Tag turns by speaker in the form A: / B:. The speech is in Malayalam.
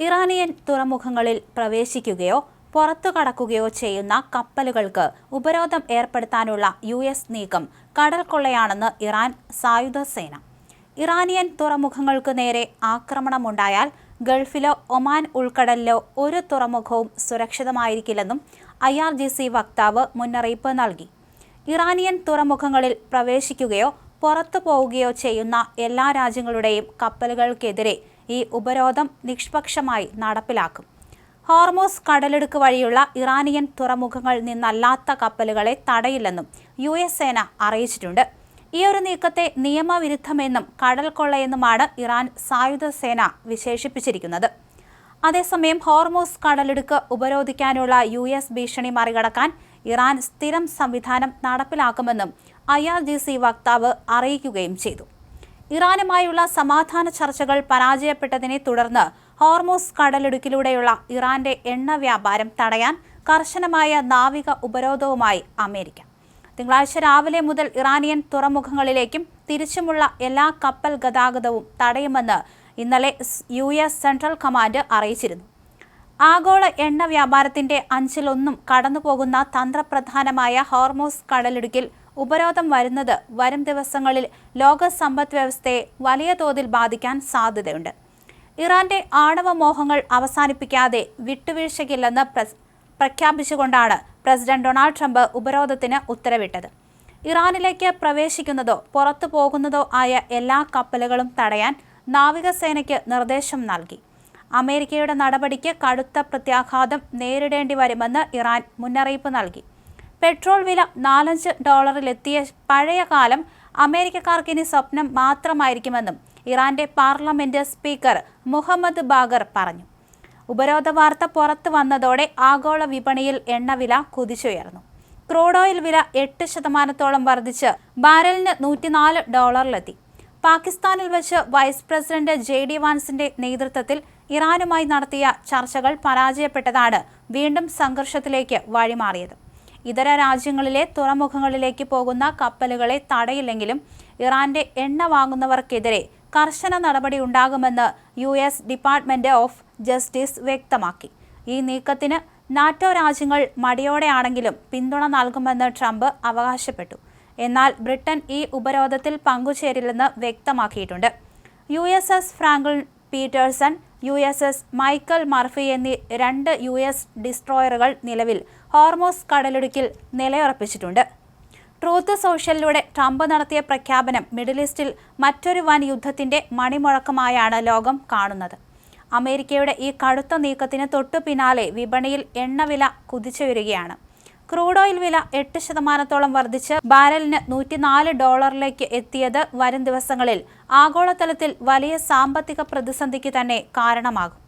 A: ഇറാനിയൻ തുറമുഖങ്ങളിൽ പ്രവേശിക്കുകയോ പുറത്തു കടക്കുകയോ ചെയ്യുന്ന കപ്പലുകൾക്ക് ഉപരോധം ഏർപ്പെടുത്താനുള്ള US നീക്കം കടൽ കൊള്ളയാണെന്ന് ഇറാൻ സായുധ സേന. ഇറാനിയൻ തുറമുഖങ്ങൾക്ക് നേരെ ആക്രമണമുണ്ടായാൽ ഗൾഫിലോ ഒമാൻ ഉൾക്കടലിലോ ഒരു തുറമുഖവും സുരക്ഷിതമായിരിക്കില്ലെന്നും IRGC വക്താവ് മുന്നറിയിപ്പ് നൽകി. ഇറാനിയൻ തുറമുഖങ്ങളിൽ പ്രവേശിക്കുകയോ പുറത്തു പോവുകയോ ചെയ്യുന്ന എല്ലാ രാജ്യങ്ങളുടെയും കപ്പലുകൾക്കെതിരെ ഈ ഉപരോധം നിഷ്പക്ഷമായി നടപ്പിലാക്കും. ഹോർമൂസ് കടലിടുക്ക് വഴിയുള്ള ഇറാനിയൻ തുറമുഖങ്ങളിൽ നിന്നല്ലാത്ത കപ്പലുകളെ തടയില്ലെന്നും US സേന അറിയിച്ചിട്ടുണ്ട്. ഈ ഒരു നീക്കത്തെ നിയമവിരുദ്ധമെന്നും കടൽ കൊള്ളയെന്നുമാണ് ഇറാൻ സായുധ സേന വിശേഷിപ്പിച്ചിരിക്കുന്നത്. അതേസമയം ഹോർമൂസ് കടലിടുക്ക് ഉപരോധിക്കാനുള്ള US ഭീഷണി മറികടക്കാൻ ഇറാൻ സ്ഥിരം സംവിധാനം നടപ്പിലാക്കുമെന്നും IRGC വക്താവ് അറിയിക്കുകയും ചെയ്തു. ഇറാനുമായുള്ള സമാധാന ചർച്ചകൾ പരാജയപ്പെട്ടതിനെ തുടർന്ന് ഹോർമൂസ് കടലിടുക്കിലൂടെയുള്ള ഇറാന്റെ എണ്ണ വ്യാപാരം തടയാൻ കർശനമായ നാവിക ഉപരോധവുമായി അമേരിക്ക. തിങ്കളാഴ്ച രാവിലെ മുതൽ ഇറാനിയൻ തുറമുഖങ്ങളിലേക്കും തിരിച്ചുമുള്ള എല്ലാ കപ്പൽ ഗതാഗതവും തടയുമെന്ന് ഇന്നലെ US സെൻട്രൽ കമാൻഡ് അറിയിച്ചിരുന്നു. ആഗോള എണ്ണ വ്യാപാരത്തിന്റെ 1/5 കടന്നുപോകുന്ന തന്ത്രപ്രധാനമായ ഹോർമൂസ് കടലിടുക്കിൽ ഉപരോധം വരുന്നത് വരും ദിവസങ്ങളിൽ ലോക സമ്പദ് വ്യവസ്ഥയെ വലിയ തോതിൽ ബാധിക്കാൻ സാധ്യതയുണ്ട്. ഇറാന്റെ ആണവ മോഹങ്ങൾ അവസാനിപ്പിക്കാതെ വിട്ടുവീഴ്ചയ്ക്കില്ലെന്ന് പ്രഖ്യാപിച്ചുകൊണ്ടാണ് പ്രസിഡന്റ് ഡൊണാൾഡ് ട്രംപ് ഉപരോധത്തിന് ഉത്തരവിട്ടത്. ഇറാനിലേക്ക് പ്രവേശിക്കുന്നതോ പുറത്തു പോകുന്നതോ ആയ എല്ലാ കപ്പലുകളും തടയാൻ നാവികസേനയ്ക്ക് നിർദ്ദേശം നൽകി. അമേരിക്കയുടെ നടപടിക്ക് കടുത്ത പ്രത്യാഘാതം നേരിടേണ്ടി വരുമെന്ന് ഇറാൻ മുന്നറിയിപ്പ് നൽകി. പെട്രോൾ വില $4 പഴയ കാലം അമേരിക്കക്കാർക്ക് ഇനി സ്വപ്നം മാത്രമായിരിക്കുമെന്നും ഇറാന്റെ പാർലമെന്റ് സ്പീക്കർ മുഹമ്മദ് ബാഗർ പറഞ്ഞു. ഉപരോധ വാർത്ത പുറത്തു വന്നതോടെ ആഗോള വിപണിയിൽ എണ്ണവില കുതിച്ചുയർന്നു. ക്രൂഡ് ഓയിൽ വില 8% വർദ്ധിച്ച് ബാരലിന് $104 പാകിസ്ഥാനിൽ വെച്ച് വൈസ് പ്രസിഡന്റ് JD വാൻസിന്റെ നേതൃത്വത്തിൽ ഇറാനുമായി നടത്തിയ ചർച്ചകൾ പരാജയപ്പെട്ടതാണ് വീണ്ടും സംഘർഷത്തിലേക്ക് വഴിമാറിയത്. ഇതര രാജ്യങ്ങളിലെ തുറമുഖങ്ങളിലേക്ക് പോകുന്ന കപ്പലുകളെ തടയില്ലെങ്കിലും ഇറാന്റെ എണ്ണ വാങ്ങുന്നവർക്കെതിരെ കർശന നടപടി ഉണ്ടാകുമെന്ന് US ഡിപ്പാർട്ട്മെന്റ് ഓഫ് ജസ്റ്റിസ് വ്യക്തമാക്കി. ഈ നീക്കത്തിന് NATO രാജ്യങ്ങൾ മടിയോടെയാണെങ്കിലും പിന്തുണ നൽകുമെന്ന് ട്രംപ് അവകാശപ്പെട്ടു. എന്നാൽ ബ്രിട്ടൻ ഈ ഉപരോധത്തിൽ പങ്കുചേരില്ലെന്ന് വ്യക്തമാക്കിയിട്ടുണ്ട്. USS Franklin Peterson, USS Michael Murphy എന്നീ 2 US ഡിസ്ട്രോയറുകൾ നിലവിൽ ഹോർമൂസ് കടലിടുക്കിൽ നിലയുറപ്പിച്ചിട്ടുണ്ട്. ട്രൂത്ത് സോഷ്യലിലൂടെ ട്രംപ് നടത്തിയ പ്രഖ്യാപനം മിഡിൽ ഈസ്റ്റിൽ മറ്റൊരു വൻ യുദ്ധത്തിന്റെ മണിമുഴക്കമായാണ് ലോകം കാണുന്നത്. അമേരിക്കയുടെ ഈ കടുത്ത നീക്കത്തിന് തൊട്ടു പിന്നാലെ വിപണിയിൽ എണ്ണവില കുതിച്ചുയരുകയാണ്. ക്രൂഡ് ഓയിൽ വില 8% വർദ്ധിച്ച് ബാരലിന് $104 എത്തിയത് വരും ദിവസങ്ങളിൽ ആഗോളതലത്തിൽ വലിയ സാമ്പത്തിക പ്രതിസന്ധിക്ക് തന്നെ കാരണമാകും.